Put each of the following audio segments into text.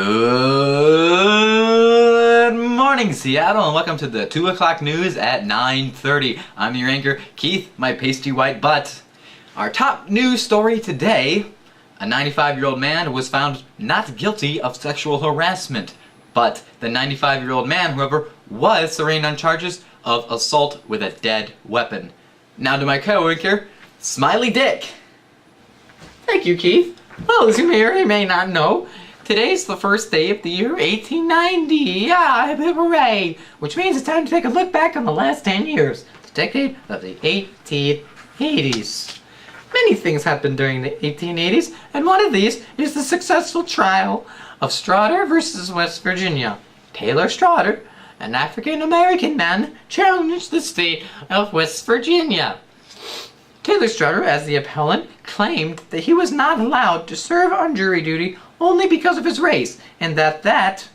Good morning, Seattle, and welcome to the 2 o'clock news at 9:30. I'm your anchor, Keith, my pasty white butt. Our top news story today, a 95-year-old man was found not guilty of sexual harassment, but the 95-year-old man, however, was arraigned on charges of assault with a dead weapon. Now to my co-anchor, Smiley Dick. Thank you, Keith. Well, as you may or may not know, today's the first day of the year 1890. Yeah, hooray! Which means it's time to take a look back on the last 10 years, the decade of the 1880s. Many things happened during the 1880s, and one of these is the successful trial of Strutter versus West Virginia. Taylor Strutter, an African-American man, challenged the state of West Virginia. Taylor Strutter, as the appellant, claimed that he was not allowed to serve on jury duty only because of his race, and that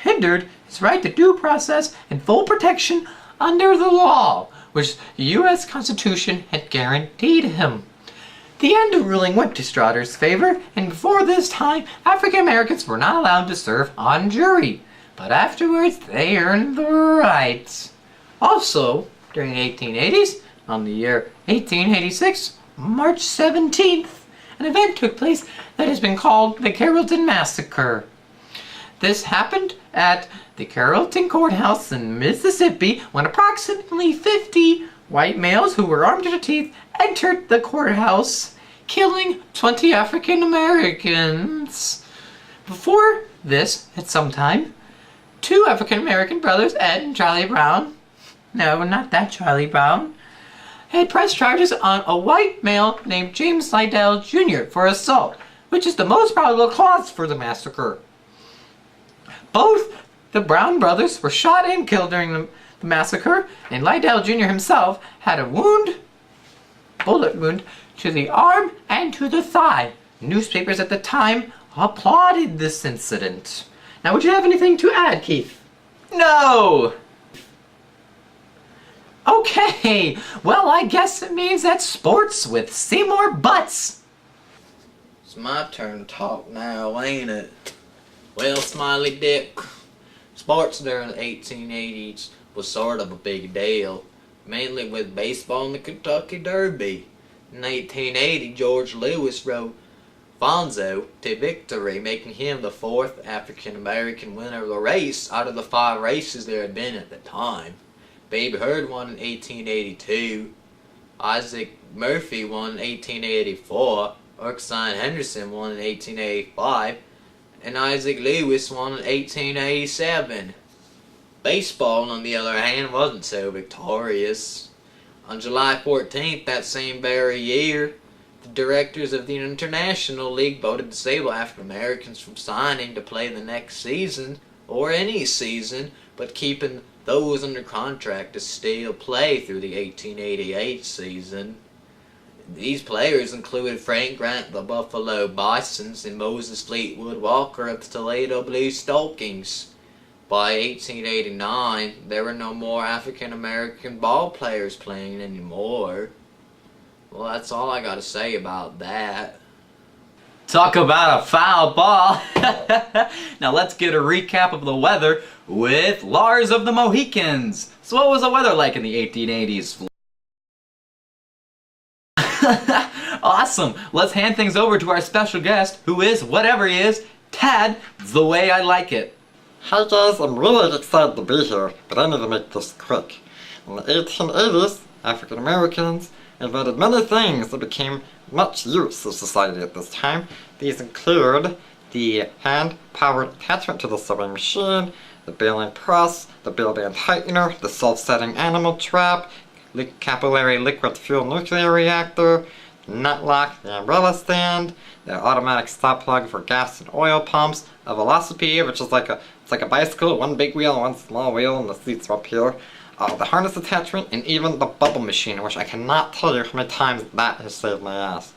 hindered his right to due process and full protection under the law, which the U.S. Constitution had guaranteed him. The end of ruling went to Strutter's favor, and before this time, African Americans were not allowed to serve on jury, but afterwards they earned the right. Also, during the 1880s, on the year 1886, March 17th, an event took place that has been called the Carrollton Massacre. This happened at the Carrollton Courthouse in Mississippi when approximately 50 white males who were armed to the teeth entered the courthouse, killing 20 African Americans. Before this, at some time, two African American brothers, Ed and Charlie Brown, no, not that Charlie Brown, had pressed charges on a white male named James Slidell Jr. for assault, which is the most probable cause for the massacre. Both the Brown brothers were shot and killed during the massacre, and Slidell Jr. himself had a bullet wound, to the arm and to the thigh. Newspapers at the time applauded this incident. Now, would you have anything to add, Keith? No! Okay, well, I guess it means that's sports with Seymour Butts. It's my turn to talk now, ain't it? Well, Smiley Dick, sports during the 1880s was sort of a big deal, mainly with baseball and the Kentucky Derby. In 1880, George Lewis rode Fonzo to victory, making him the fourth African-American winner of the race out of the 5 races there had been at the time. Babe Hurd won in 1882, Isaac Murphy won in 1884, Erskine Henderson won in 1885, and Isaac Lewis won in 1887. Baseball, on the other hand, wasn't so victorious. On July 14th, that same very year, the directors of the International League voted to disable African Americans from signing to play the next season, or any season, but keeping those under contract to still play through the 1888 season. These players included Frank Grant of the Buffalo Bisons and Moses Fleetwood Walker of the Toledo Blue Stokings. By 1889, there were no more African American ball players playing anymore. Well, that's all I gotta say about that. Talk about a foul ball! Now let's get a recap of the weather with Lars of the Mohicans. So what was the weather like in the 1880s? Awesome! Let's hand things over to our special guest, who is, whatever he is, Tad, the way I like it. Hi guys, I'm really excited to be here, but I need to make this quick. In the 1880s, African Americans invented many things that became much use of society at this time. These include the hand-powered attachment to the sewing machine, the baling press, the bill band tightener, the self-setting animal trap, capillary liquid fuel nuclear reactor, the nut lock, the umbrella stand, the automatic stop plug for gas and oil pumps, a velocipede, which is like a bicycle, one big wheel, one small wheel, and the seats are up here. The harness attachment, and even the bubble machine, which I cannot tell you how many times that has saved my ass.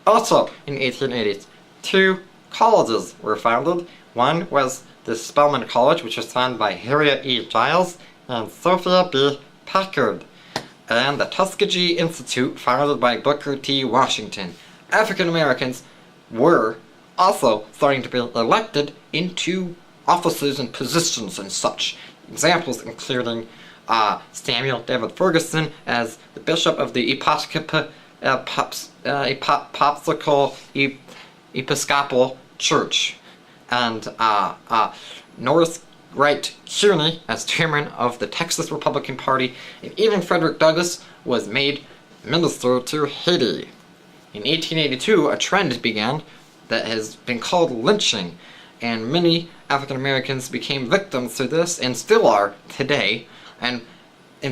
Also, in the 1880s, 2 colleges were founded. One was the Spelman College, which was founded by Harriet E. Giles and Sophia B. Packard, and the Tuskegee Institute, founded by Booker T. Washington. African Americans were also starting to be elected into offices and positions and such. Examples including Samuel David Ferguson as the Bishop of the Episcopal Church, and Norris Wright Kearney as chairman of the Texas Republican Party, and even Frederick Douglass was made minister to Haiti. In 1882, a trend began that has been called lynching, and many African Americans became victims to this and still are today. And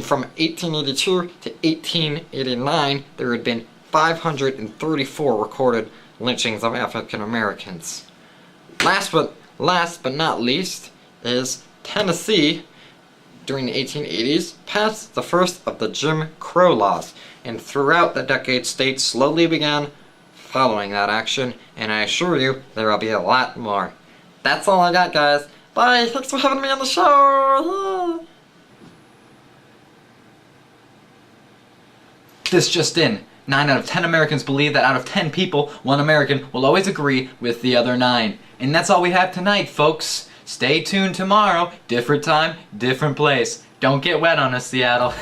from 1882 to 1889, there had been 534 recorded lynchings of African Americans. Last but not least is Tennessee, during the 1880s, passed the first of the Jim Crow laws, and throughout the decade, states slowly began following that action, and I assure you, there will be a lot more. That's all I got, guys. Bye! Thanks for having me on the show! This just in. 9 out of 10 Americans believe that out of 10 people, 1 American will always agree with the other 9. And that's all we have tonight, folks. Stay tuned tomorrow. Different time, different place. Don't get wet on us, Seattle.